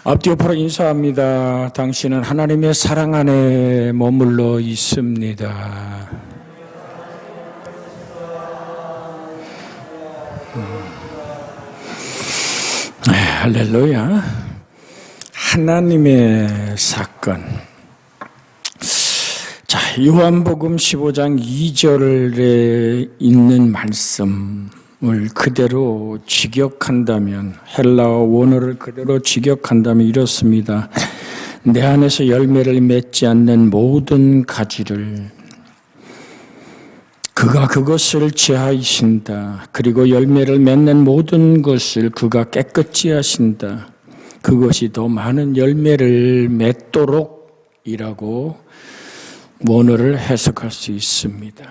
앞뒤로 바로 인사합니다. 당신은 하나님의 사랑 안에 머물러 있습니다. 할렐루야. 하나님의 사건. 자, 요한복음 15장 2절에 있는 말씀을 그대로 직역한다면, 헬라어 원어를 그대로 직역한다면 이렇습니다. 내 안에서 열매를 맺지 않는 모든 가지를 그가 그것을 제하이신다. 그리고 열매를 맺는 모든 것을 그가 깨끗이 하신다. 그것이 더 많은 열매를 맺도록 이라고 원어를 해석할 수 있습니다.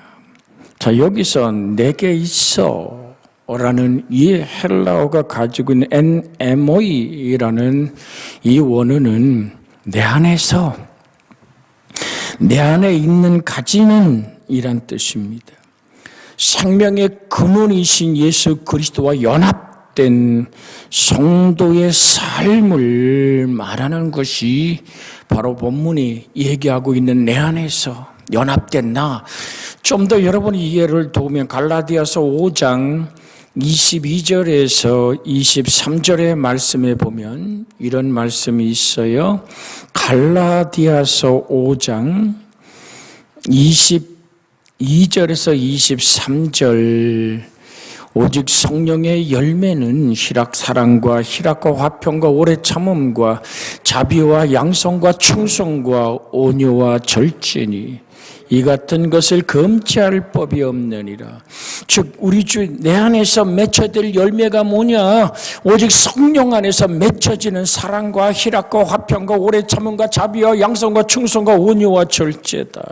자, 여기서 내게 있어 라는 이 헬라어가 가지고 있는 NMO이라는 이 원어는 내 안에서, 내 안에 있는 가지는 이란 뜻입니다. 생명의 근원이신 예수 그리스도와 연합된 성도의 삶을 말하는 것이 바로 본문이 얘기하고 있는 내 안에서 연합된 나. 좀 더 여러분이 이해를 도우면 갈라디아서 5장 22절에서 23절의 말씀에 보면 이런 말씀이 있어요. 갈라디아서 5장 22절에서 23절. 오직 성령의 열매는 희락 사랑과 희락과 화평과 오래 참음과 자비와 양성과 충성과 온유와 절제니 이 같은 것을 금지할 법이 없느니라. 즉 우리 주 내 안에서 맺혀질 열매가 뭐냐? 오직 성령 안에서 맺혀지는 사랑과 희락과 화평과 오래 참음과 자비와 양성과 충성과 온유와 절제다.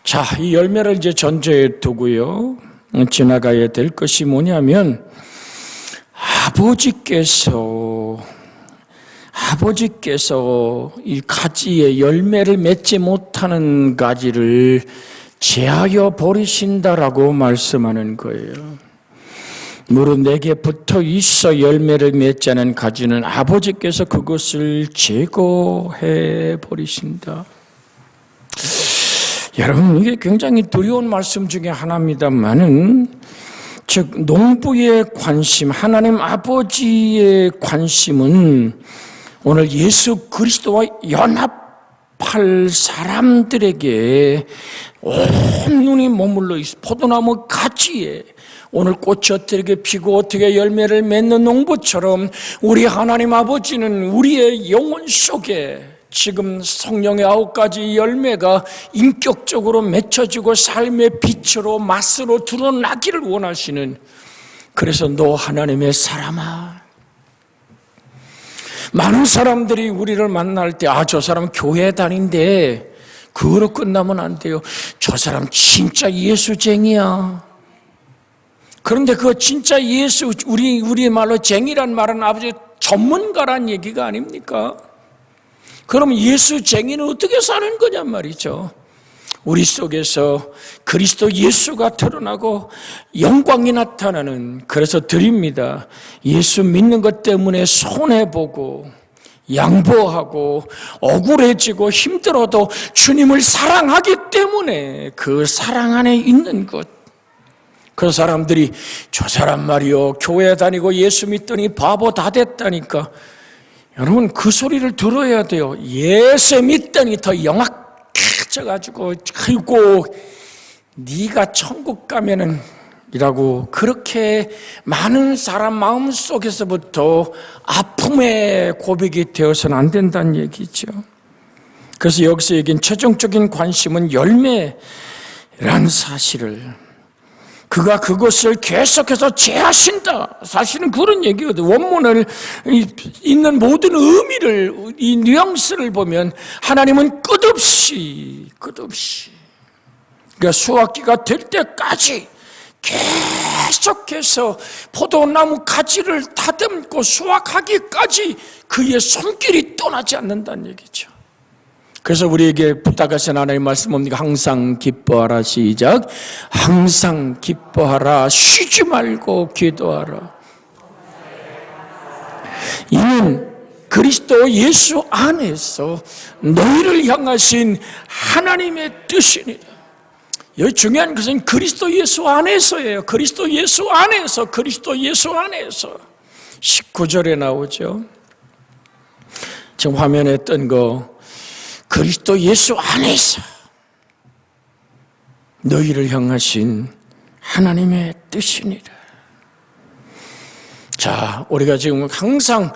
자, 이 열매를 이제 전제에 두고요. 지나가야 될 것이 뭐냐면 아버지께서 이 가지에 열매를 맺지 못하는 가지를 제하여 버리신다라고 말씀하는 거예요. 무릇 내게 붙어 있어 열매를 맺지 않은 가지는 아버지께서 그것을 제거해 버리신다. 여러분, 이게 굉장히 두려운 말씀 중에 하나입니다만은, 즉 농부의 관심, 하나님 아버지의 관심은 오늘 예수 그리스도와 연합할 사람들에게 온 눈이 머물러 있어. 포도나무 가지에 오늘 꽃이 어떻게 피고 어떻게 열매를 맺는 농부처럼 우리 하나님 아버지는 우리의 영혼 속에 지금 성령의 9가지 열매가 인격적으로 맺혀지고 삶의 빛으로 맛으로 드러나기를 원하시는, 그래서 너 하나님의 사람아. 많은 사람들이 우리를 만날 때 저 사람 교회 다닌대, 그거로 끝나면 안 돼요. 저 사람 진짜 예수쟁이야. 그런데 그 진짜 예수, 우리 말로 쟁이란 말은 아버지 전문가란 얘기가 아닙니까? 그럼 예수쟁이는 어떻게 사는 거냔 말이죠. 우리 속에서 그리스도 예수가 드러나고 영광이 나타나는, 그래서 드립니다. 예수 믿는 것 때문에 손해보고 양보하고 억울해지고 힘들어도 주님을 사랑하기 때문에 그 사랑 안에 있는 것. 그 사람들이 저 사람 말이요 교회 다니고 예수 믿더니 바보 다 됐다니까. 여러분, 그 소리를 들어야 돼요. 예수 믿더니 더 영악해져가지고 아이고 네가 천국 가면은 이라고 그렇게 많은 사람 마음속에서부터 아픔의 고백이 되어서는 안 된다는 얘기죠. 그래서 여기서 얘기한 최종적인 관심은 열매란 사실을, 그가 그것을 계속해서 제하신다. 사실은 그런 얘기거든. 원문을 있는 모든 의미를, 이 뉘앙스를 보면 하나님은 끝없이 그러니까 수확기가 될 때까지 계속해서 포도나무 가지를 다듬고 수확하기까지 그의 손길이 떠나지 않는다는 얘기죠. 그래서 우리에게 부탁하신 하나님의 말씀 뭡니까? 항상 기뻐하라. 시작. 항상 기뻐하라. 쉬지 말고 기도하라. 이는 그리스도 예수 안에서 너희를 향하신 하나님의 뜻이니라. 여기 중요한 것은 그리스도 예수 안에서예요. 그리스도 예수 안에서, 그리스도 예수 안에서. 19절에 나오죠. 지금 화면에 뜬 거, 그리스도 예수 안에서 너희를 향하신 하나님의 뜻이니라. 자, 우리가 지금 항상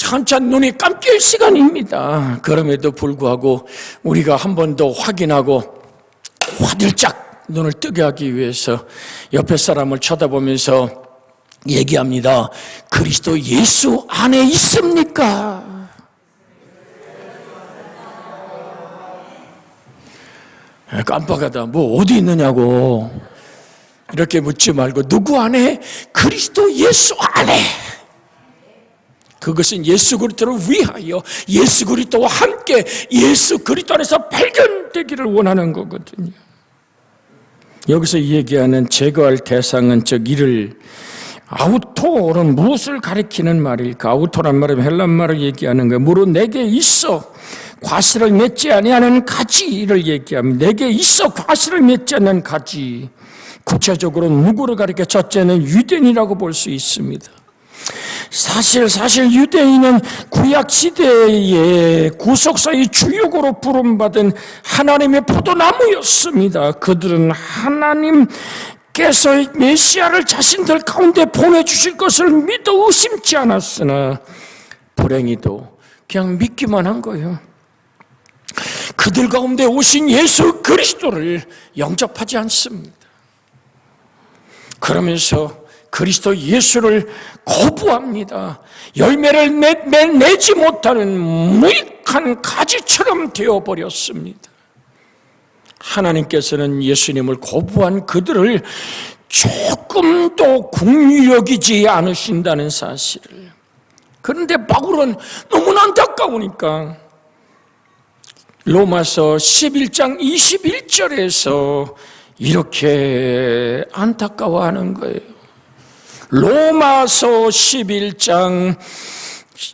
한참 눈이 감길 시간입니다. 그럼에도 불구하고 우리가 한 번 더 확인하고 화들짝 눈을 뜨게 하기 위해서 옆에 사람을 쳐다보면서 얘기합니다. 그리스도 예수 안에 있습니까? 깜빡하다. 뭐 어디 있느냐고 이렇게 묻지 말고 누구 안에? 그리스도 예수 안에. 그것은 예수 그리스도를 위하여 예수 그리스도와 함께 예수 그리스도 안에서 발견되기를 원하는 거거든요. 여기서 얘기하는 제거할 대상은 즉 이를 아우토는 무엇을 가리키는 말일까? 아우토란 말은 헬란 말을 얘기하는 거예요. 무릇 내게 있어 과실을 맺지 아니하는 가지를 얘기합니다. 내게 있어 과실을 맺지 않는 가지. 구체적으로 누구를 가리켜? 첫째는 유대인이라고 볼 수 있습니다. 사실 유대인은 구약 시대의 구속사의 주역으로 부름받은 하나님의 포도나무였습니다. 그들은 하나님께서 메시아를 자신들 가운데 보내주실 것을 믿어 의심치 않았으나 불행히도 그냥 믿기만 한 거예요. 그들 가운데 오신 예수 그리스도를 영접하지 않습니다. 그러면서 그리스도 예수를 거부합니다. 열매를 내지 못하는 무익한 가지처럼 되어버렸습니다. 하나님께서는 예수님을 거부한 그들을 조금도 긍휼히 여기지 않으신다는 사실을. 그런데 바울은 너무나 안타까우니까 로마서 11장 21절에서 이렇게 안타까워하는 거예요. 로마서 11장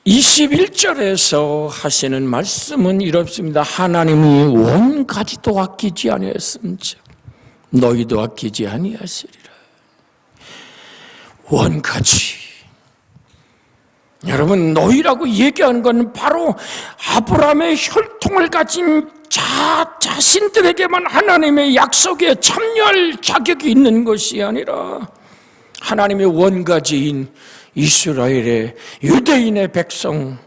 21절에서 하시는 말씀은 이렇습니다. 하나님이 원 가지도 아끼지 아니하였음즉 너희도 아끼지 아니하시리라. 원 가지. 여러분, 너희라고 얘기하는 건 바로 아브라함의 혈통을 가진 자신들에게만 하나님의 약속에 참여할 자격이 있는 것이 아니라 하나님의 원가지인 이스라엘의 유대인의 백성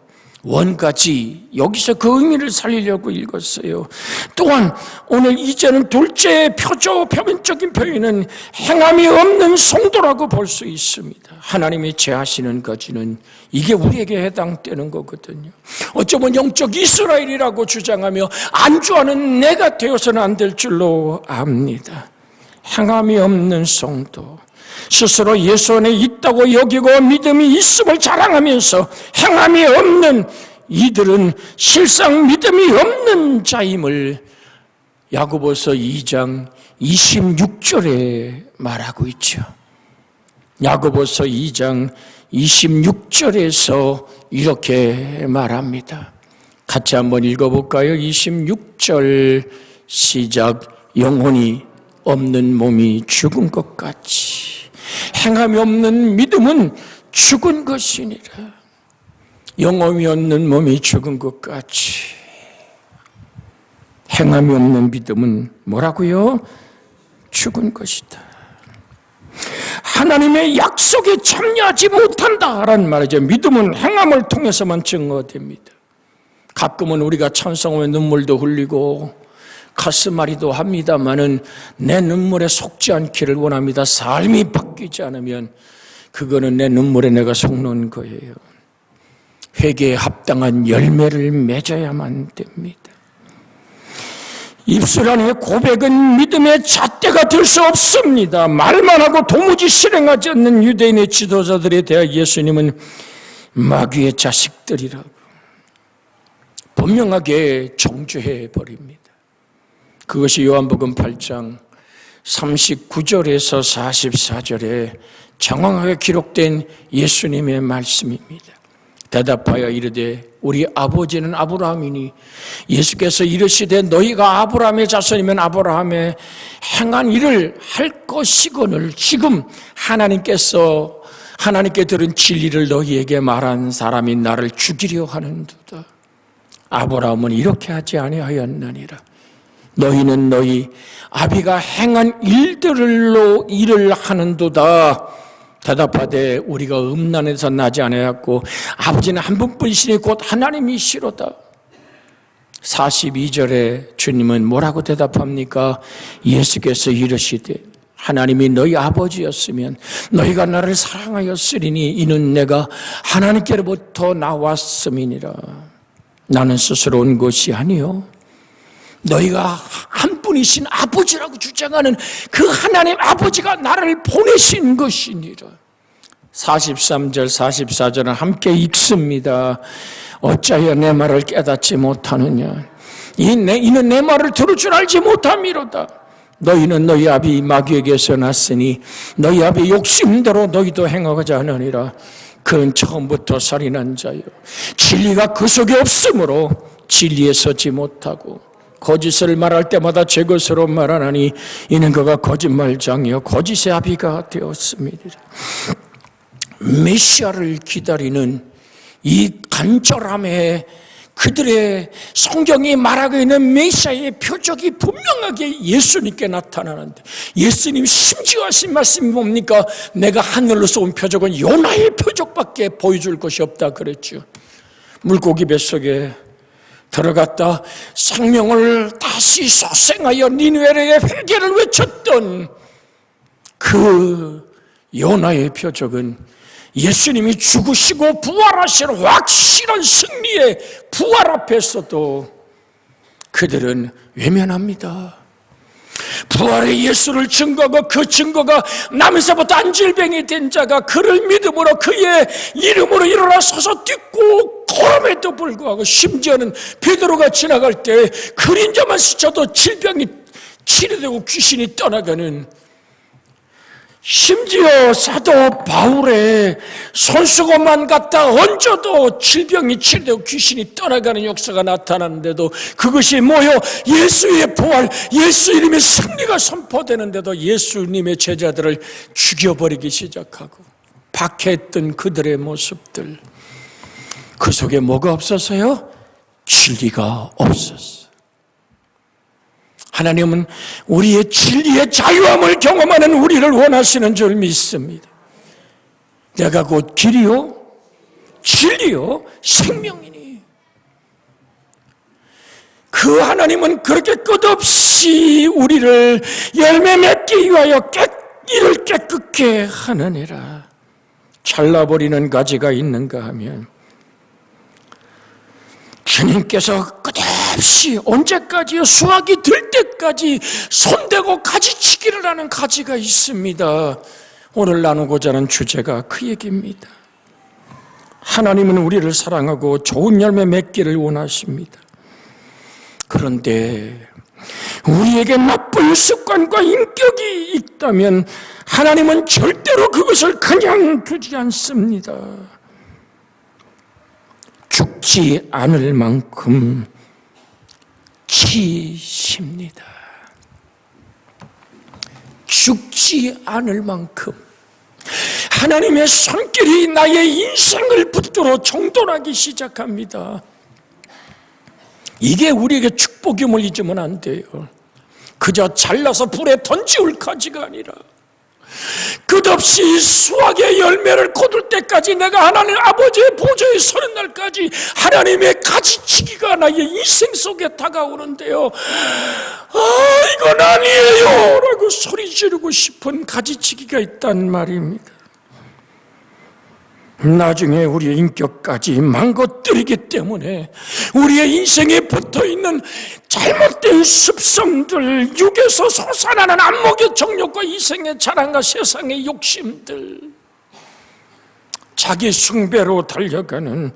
원가지, 여기서 그 의미를 살리려고 읽었어요. 또한 오늘 이제는 둘째 표면적인 표현은 행함이 없는 성도라고 볼 수 있습니다. 하나님이 제하시는 가지는 이게 우리에게 해당되는 거거든요. 어쩌면 영적 이스라엘이라고 주장하며 안주하는 내가 되어서는 안 될 줄로 압니다. 행함이 없는 성도, 스스로 예수 안에 있다고 여기고 믿음이 있음을 자랑하면서 행함이 없는 이들은 실상 믿음이 없는 자임을 야고보서 2장 26절에 말하고 있죠. 야고보서 2장 26절에서 이렇게 말합니다. 같이 한번 읽어볼까요? 26절 시작. 영혼이 없는 몸이 죽은 것 같이 행함이 없는 믿음은 죽은 것이니라. 영혼이 없는 몸이 죽은 것 같이 행함이 없는 믿음은 뭐라고요? 죽은 것이다. 하나님의 약속에 참여하지 못한다라는 말이죠. 믿음은 행함을 통해서만 증거됩니다. 가끔은 우리가 찬송하며 눈물도 흘리고 가슴앓이도 합니다마는 내 눈물에 속지 않기를 원합니다. 삶이 바뀌지 않으면 그거는 내 눈물에 내가 속는 거예요. 회개에 합당한 열매를 맺어야만 됩니다. 입술 안의 고백은 믿음의 잣대가 될 수 없습니다. 말만 하고 도무지 실행하지 않는 유대인의 지도자들에 대해 예수님은 마귀의 자식들이라고 분명하게 정죄해 버립니다. 그것이 요한복음 8장 39절에서 44절에 정확하게 기록된 예수님의 말씀입니다. 대답하여 이르되 우리 아버지는 아브라함이니 예수께서 이르시되 너희가 아브라함의 자손이면 아브라함의 행한 일을 할 것이거늘 지금 하나님께 들은 진리를 너희에게 말한 사람이 나를 죽이려 하는도다. 아브라함은 이렇게 하지 아니하였느니라. 너희는 너희 아비가 행한 일들로 일을 하는도다. 대답하되 우리가 음란에서 나지 아니하였고 아버지는 한 분뿐이시니 곧 하나님이시로다. 42절에 주님은 뭐라고 대답합니까? 예수께서 이르시되 하나님이 너희 아버지였으면 너희가 나를 사랑하였으리니 이는 내가 하나님께로부터 나왔음이니라. 나는 스스로 온 것이 아니요 너희가 한 분이신 아버지라고 주장하는 그 하나님 아버지가 나를 보내신 것이니라. 43절 44절은 함께 읽습니다. 어찌하여 내 말을 깨닫지 못하느냐 이는 내 말을 들을 줄 알지 못함이로다. 너희는 너희 아비 마귀에게서 났으니 너희 아비 욕심대로 너희도 행하고자 하느니라. 그는 처음부터 살인한 자요 진리가 그 속에 없으므로 진리에 서지 못하고 거짓을 말할 때마다 제 것으로 말하나니 이는 그가 거짓말장이요 거짓의 아비가 되었습니다. 메시아를 기다리는 이 간절함에 그들의 성경이 말하고 있는 메시아의 표적이 분명하게 예수님께 나타나는데 예수님 심지어 하신 말씀이 뭡니까? 내가 하늘로서 온 표적은 요나의 표적밖에 보여줄 것이 없다 그랬죠. 물고기 뱃속에 들어갔다 생명을 다시 소생하여 니느웨의 회개를 외쳤던 그 요나의 표적은 예수님이 죽으시고 부활하신 확실한 승리의 부활 앞에서도 그들은 외면합니다. 부활의 예수를 증거하고 그 증거가 남에서부터 안질병이 된 자가 그를 믿음으로 그의 이름으로 일어나 서서 뛰고 걸음에도 불구하고 심지어는 베드로가 지나갈 때 그림자만 스쳐도 질병이 치료되고 귀신이 떠나가는 심지어 사도 바울의 손수건만 갖다 얹어도 질병이 치료되고 귀신이 떠나가는 역사가 나타나는데도 그것이 뭐요? 예수의 부활, 예수 이름의 승리가 선포되는데도 예수님의 제자들을 죽여버리기 시작하고 박해했던 그들의 모습들 그 속에 뭐가 없어서요? 진리가 없었어요. 하나님은 우리의 진리의 자유함을 경험하는 우리를 원하시는 줄 믿습니다. 내가 곧 길이요 진리요 생명이니 그 하나님은 그렇게 끝없이 우리를 열매 맺기 위하여 이를 깨끗게 하느니라. 잘라버리는 가지가 있는가 하면 주님께서 끝없이 언제까지요? 수확이 들 때까지 손대고 가지치기를 하는 가지가 있습니다. 오늘 나누고자 하는 주제가 그 얘기입니다. 하나님은 우리를 사랑하고 좋은 열매 맺기를 원하십니다. 그런데 우리에게 나쁜 습관과 인격이 있다면 하나님은 절대로 그것을 그냥 두지 않습니다. 죽지 않을 만큼 치십니다. 죽지 않을 만큼 하나님의 손길이 나의 인생을 붙들어 정돈하기 시작합니다. 이게 우리에게 축복임을 잊으면 안 돼요. 그저 잘라서 불에 던지울 가지가 아니라 끝없이 수확의 열매를 거둘 때까지 내가 하나님 아버지의 보좌에 서는 날까지 하나님의 가지치기가 나의 인생 속에 다가오는데요. 이건 아니에요 라고 소리 지르고 싶은 가지치기가 있단 말입니다. 나중에 우리의 인격까지 망가뜨리기 때문에 우리의 인생에 붙어있는 잘못된 습성들, 육에서 솟아나는 안목의 정욕과 이생의 자랑과 세상의 욕심들, 자기 숭배로 달려가는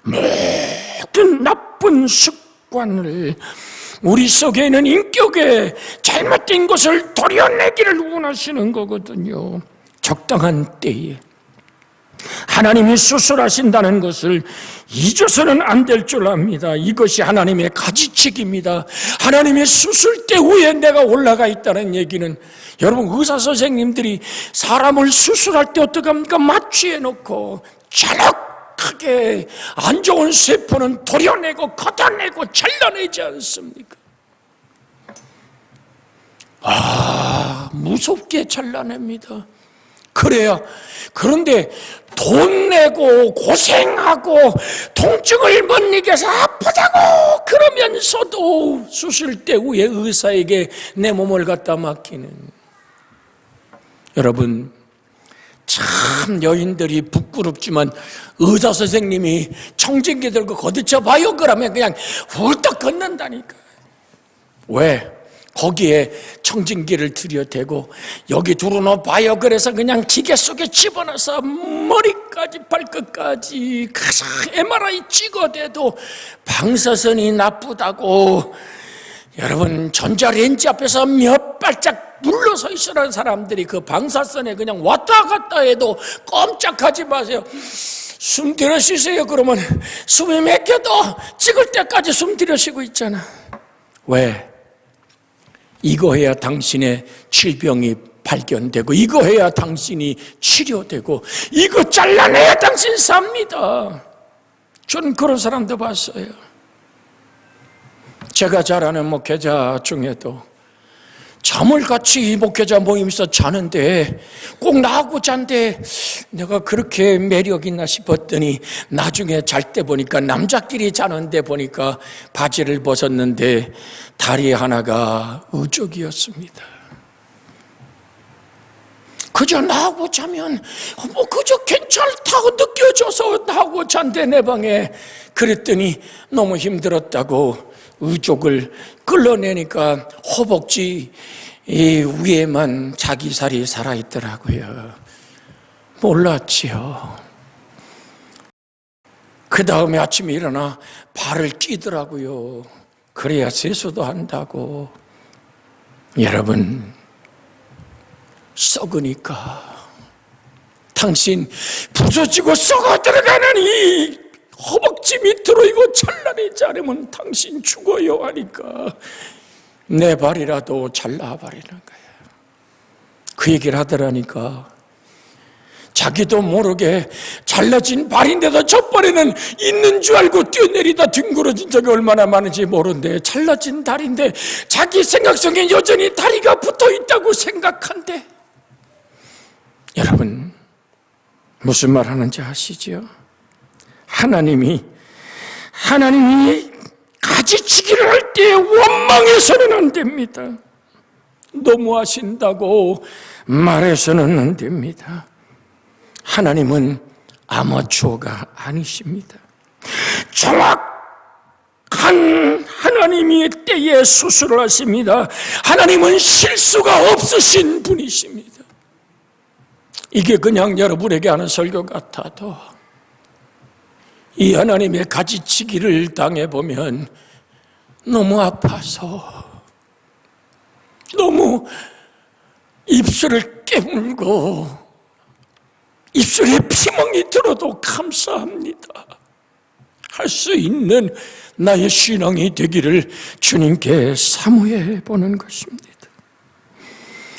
모든 나쁜 습관을 우리 속에 있는 인격에 잘못된 것을 도려내기를 원하시는 거거든요. 적당한 때에 하나님이 수술하신다는 것을 잊어서는 안 될 줄 압니다. 이것이 하나님의 가지치기입니다. 하나님의 수술대 위에 내가 올라가 있다는 얘기는, 여러분, 의사 선생님들이 사람을 수술할 때 어떻게 합니까? 마취해 놓고 정확하게 안 좋은 세포는 도려내고 걷어내고 잘라내지 않습니까? 무섭게 잘라냅니다. 그래야. 그런데 돈 내고 고생하고 통증을 못 이겨서 아프다고 그러면서도 수술대 위에 의사에게 내 몸을 갖다 맡기는, 여러분, 참 여인들이 부끄럽지만 의사 선생님이 청진기 들고 거듭쳐 봐요 그러면 그냥 훌떡 걷는다니까. 왜? 거기에 청진기를 들여대고 여기 들어놓아 봐요 그래서 그냥 기계 속에 집어넣어서 머리까지 발끝까지 MRI 찍어대도 방사선이 나쁘다고, 여러분, 전자레인지 앞에서 몇 발짝 물러서 있으라는 사람들이 그 방사선에 그냥 왔다 갔다 해도 꼼짝하지 마세요. 숨 들여쉬세요 그러면 숨이 막혀도 찍을 때까지 숨 들여쉬고 있잖아. 왜? 이거 해야 당신의 질병이 발견되고, 이거 해야 당신이 치료되고, 이거 잘라내야 당신 삽니다. 저는 그런 사람도 봤어요. 제가 잘 아는 목회자 중에도 잠을 같이 목회자 모임에서 자는데 꼭 나하고 잔데 내가 그렇게 매력 있나 싶었더니 나중에 잘 때 보니까 남자끼리 자는데 보니까 바지를 벗었는데 다리 하나가 의족이었습니다. 그저 나하고 자면 그저 괜찮다고 느껴져서 나하고 잔데 내 방에. 그랬더니 너무 힘들었다고 의족을 끌어내니까 허벅지 위에만 자기 살이 살아있더라고요. 몰랐지요. 그 다음에 아침에 일어나 발을 끼더라고요. 그래야 세수도 한다고. 여러분, 썩으니까 당신 부서지고 썩어 들어가는 이 허벅지 밑으로 이거 잘라내지 않으면 당신 죽어요 하니까 내 발이라도 잘라버리는 거예요. 그 얘기를 하더라니까 자기도 모르게 잘라진 발인데도 첫번에는 있는 줄 알고 뛰어내리다 뒹굴어진 적이 얼마나 많은지 모르는데, 잘라진 다리인데 자기 생각 속에 여전히 다리가 붙어있다고 생각한대. 여러분, 무슨 말 하는지 아시죠? 하나님이 가지치기를 할 때 원망해서는 안 됩니다. 너무하신다고 말해서는 안 됩니다. 하나님은 아마추어가 아니십니다. 정확한 하나님이 때에 수술을 하십니다. 하나님은 실수가 없으신 분이십니다. 이게 그냥 여러분에게 하는 설교 같아도 이 하나님의 가지치기를 당해보면 너무 아파서 너무 입술을 깨물고 입술에 피멍이 들어도 감사합니다 할 수 있는 나의 신앙이 되기를 주님께 사모해 보는 것입니다.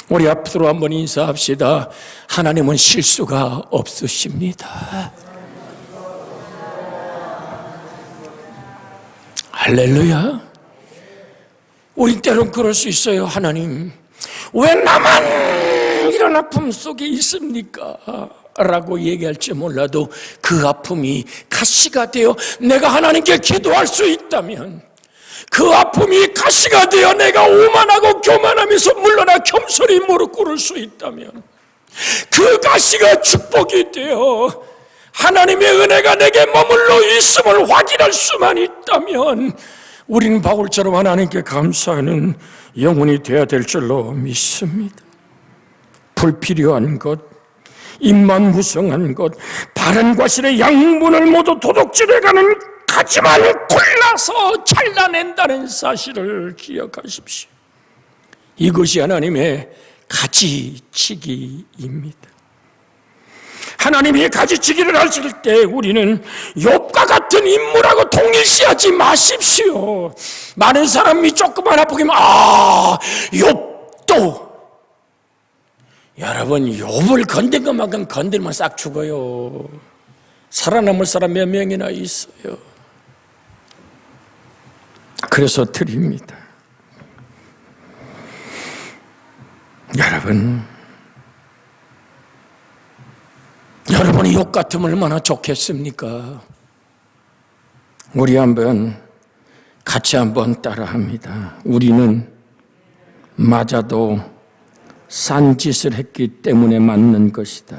우리 앞으로 한번 인사합시다. 하나님은 실수가 없으십니다. 할렐루야. 우리 때론 그럴 수 있어요. 하나님, 왜 나만 이런 아픔 속에 있습니까? 라고 얘기할지 몰라도 그 아픔이 가시가 되어 내가 하나님께 기도할 수 있다면, 그 아픔이 가시가 되어 내가 오만하고 교만하면서 물러나 겸손히 무릎 꿇을 수 있다면, 그 가시가 축복이 되어 하나님의 은혜가 내게 머물러 있음을 확인할 수만 있다면 우리는 바울처럼 하나님께 감사하는 영혼이 되어야 될 줄로 믿습니다. 불필요한 것, 입만 무성한 것, 바른 과실의 양분을 모두 도둑질해가는 가지만 골라서 잘라낸다는 사실을 기억하십시오. 이것이 하나님의 가지치기입니다. 하나님이 가지치기를 하실 때 우리는 욥과 같은 인물하고 동일시하지 마십시오. 많은 사람이 조금만 아프기만 욥도, 여러분 욥을 건든 것만큼 건들면 싹 죽어요. 살아남을 사람 몇 명이나 있어요. 그래서 드립니다. 여러분이 욥 같으면 얼마나 좋겠습니까? 우리 같이 한번 따라합니다. 우리는 맞아도 싼 짓을 했기 때문에 맞는 것이다.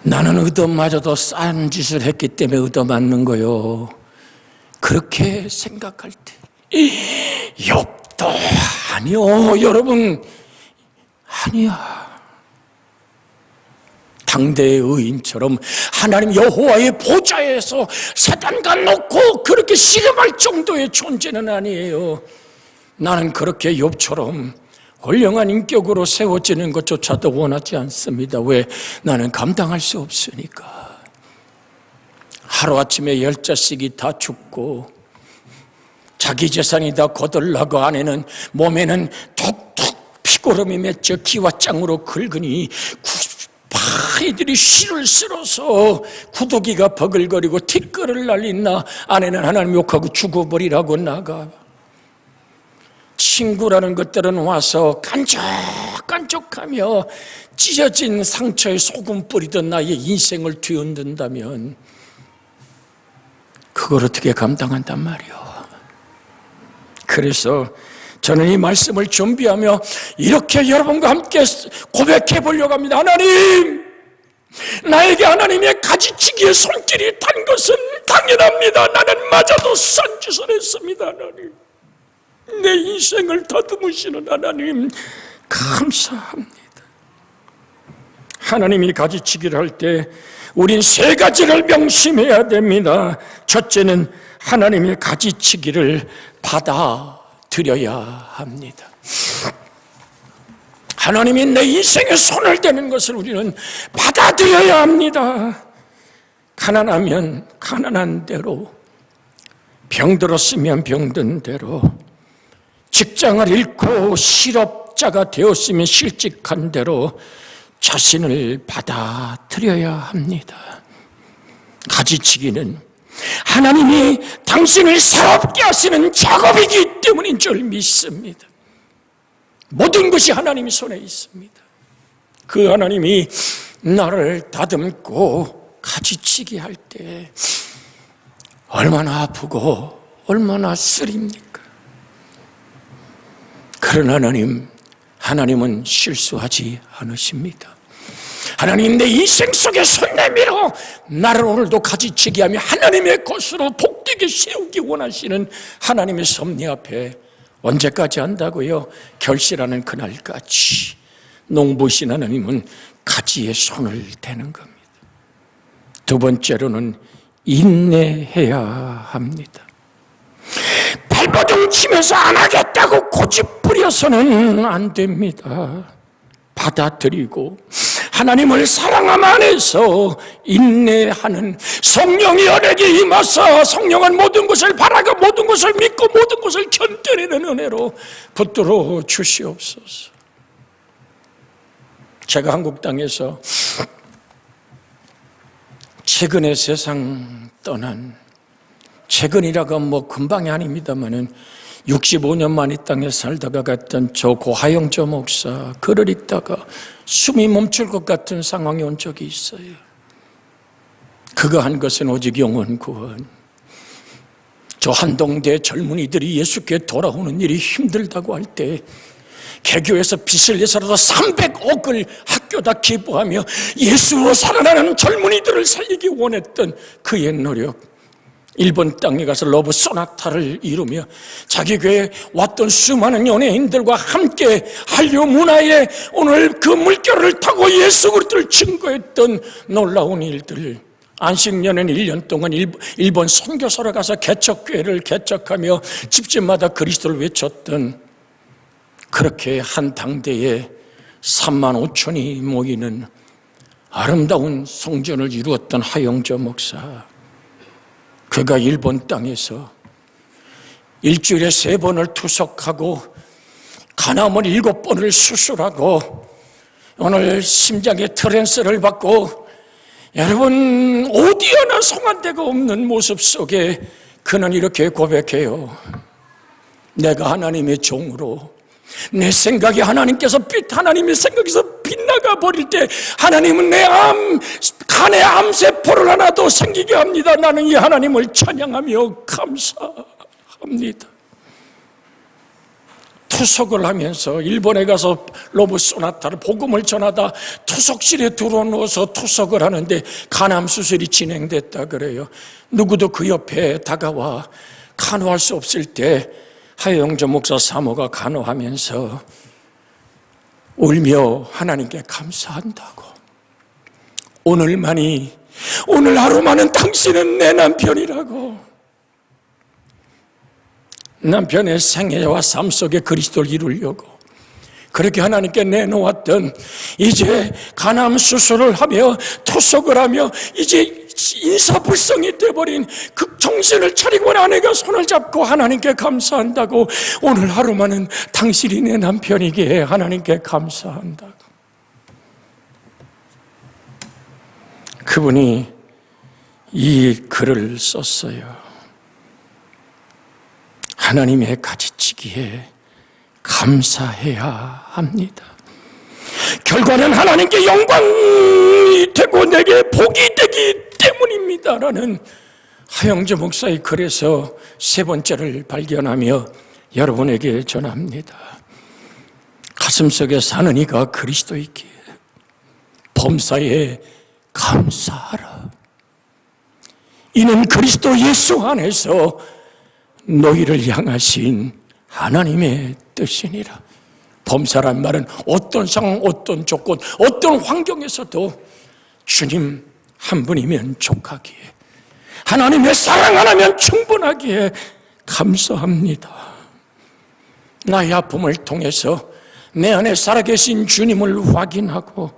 나는 얻어맞아도 싼 짓을 했기 때문에 얻어맞는 거요. 그렇게 생각할 때 욥도 아니요, 여러분, 아니야. 당대의 의인처럼 하나님 여호와의 보좌에서 사단과 놓고 그렇게 씨름할 정도의 존재는 아니에요. 나는 그렇게 욥처럼 훌륭한 인격으로 세워지는 것조차도 원하지 않습니다. 왜? 나는 감당할 수 없으니까. 하루아침에 10자식이 다 죽고 자기 재산이 다 거덜나고 아내는 몸에는 툭툭 피고름이 맺혀 기와장으로 긁으니 파이들이 실을 쓸어서 구더기가 버글거리고 티끌을 날린나 아내는 하나님 욕하고 죽어버리라고 나가. 친구라는 것들은 와서 깐족깐족하며 찢어진 상처에 소금 뿌리던 나의 인생을 뒤흔든다면 그걸 어떻게 감당한단 말이오. 그래서 저는 이 말씀을 준비하며 이렇게 여러분과 함께 고백해 보려고 합니다. 하나님, 나에게 하나님의 가지치기의 손길이 단 것은 당연합니다. 나는 맞아도 싼 짓을 했습니다. 하나님, 내 인생을 다듬으시는 하나님 감사합니다. 하나님이 가지치기를 할 때 우린 세 가지를 명심해야 됩니다. 첫째는 하나님의 가지치기를 받아들여야 합니다. 하나님이 내 인생에 손을 대는 것을 우리는 받아들여야 합니다. 가난하면 가난한 대로, 병들었으면 병든 대로, 직장을 잃고 실업자가 되었으면 실직한 대로 자신을 받아들여야 합니다. 가지치기는 하나님이 당신을 새롭게 하시는 작업이기 때문인 줄 믿습니다. 모든 것이 하나님의 손에 있습니다. 그 하나님이 나를 다듬고 가지치기 할 때 얼마나 아프고 얼마나 쓰립니까? 그런 하나님은 실수하지 않으십니다. 하나님, 내 인생 속에 손 내밀어 나를 오늘도 가지치기 하며 하나님의 것으로 복되게 세우기 원하시는 하나님의 섭리 앞에 언제까지 한다고요? 결실하는 그날까지 농부신 하나님은 가지에 손을 대는 겁니다. 두 번째로는 인내해야 합니다. 발버둥 치면서 안 하겠다고 고집 부려서는 안 됩니다. 받아들이고 하나님을 사랑함 안에서 인내하는 성령의 은혜에 임하사 성령은 모든 것을 바라고 모든 것을 믿고 모든 것을 견뎌내는 은혜로 붙들어 주시옵소서. 제가 한국 땅에서 최근에 세상 떠난, 최근이라고 뭐 금방이 아닙니다만은 65년 만 이 땅에 살다가 갔던 저 고하영조 목사 글을 읽다가 숨이 멈출 것 같은 상황이 온 적이 있어요. 그가 한 것은 오직 영혼 구원. 저 한동대 젊은이들이 예수께 돌아오는 일이 힘들다고 할 때 개교에서 빚을 내서라도 300억을 학교다 기부하며 예수로 살아나는 젊은이들을 살리기 원했던 그의 노력, 일본 땅에 가서 러브 소나타를 이루며 자기 교회에 왔던 수많은 연예인들과 함께 한류 문화의 오늘 그 물결을 타고 예수 그리스도를 증거했던 놀라운 일들, 안식년에는 1년 동안 일본 선교사로 가서 개척교회를 개척하며 집집마다 그리스도를 외쳤던 그렇게 한 당대의 3만 5천이 모이는 아름다운 성전을 이루었던 하영조 목사. 그가 일본 땅에서 일주일에 3번을 투석하고 간암을 7번을 수술하고 오늘 심장에 트랜스를 받고 여러분 어디 하나 성한 데가 없는 모습 속에 그는 이렇게 고백해요. 내가 하나님의 종으로 내 생각이 하나님의 생각에서 빗나가 버릴 때 하나님은 내 간에 암세포를 하나도 생기게 합니다. 나는 이 하나님을 찬양하며 감사합니다. 투석을 하면서 일본에 가서 로브 소나타를 복음을 전하다 투석실에 들어누워서 투석을 하는데 간암 수술이 진행됐다 그래요. 누구도 그 옆에 다가와 간호할 수 없을 때 하영조 목사 사모가 간호하면서 울며 하나님께 감사한다고. 오늘 하루만은 당신은 내 남편이라고. 남편의 생애와 삶 속에 그리스도를 이루려고 그렇게 하나님께 내놓았던, 이제 간암 수술을 하며 투석을 하며 이제 인사불성이 돼버린 그 정신을 차리고 아내가 손을 잡고 하나님께 감사한다고. 오늘 하루만은 당신이 내 남편이기에 하나님께 감사한다고. 그분이 이 글을 썼어요. 하나님의 가지치기에 감사해야 합니다. 결과는 하나님께 영광이 되고 내게 복이 되기 때문입니다 라는 하영조 목사의 글에서 3번째를 발견하며 여러분에게 전합니다. 가슴속에 사는 이가 그리스도이기에 범사에 감사하라. 이는 그리스도 예수 안에서 너희를 향하신 하나님의 뜻이니라. 범사란 말은 어떤 상황, 어떤 조건, 어떤 환경에서도 주님 한 분이면 족하기에, 하나님의 사랑 하나면 충분하기에 감사합니다. 나의 아픔을 통해서 내 안에 살아계신 주님을 확인하고,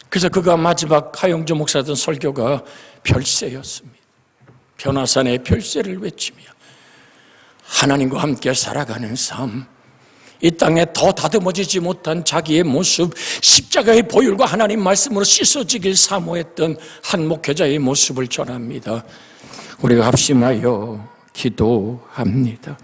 그래서 그가 마지막 하영조 목사 던 설교가 별세였습니다. 변화산의 별세를 외치며 하나님과 함께 살아가는 삶, 이 땅에 더 다듬어지지 못한 자기의 모습, 십자가의 보혈과 하나님 말씀으로 씻어지길 사모했던 한 목회자의 모습을 전합니다. 우리가 합심하여 기도합니다.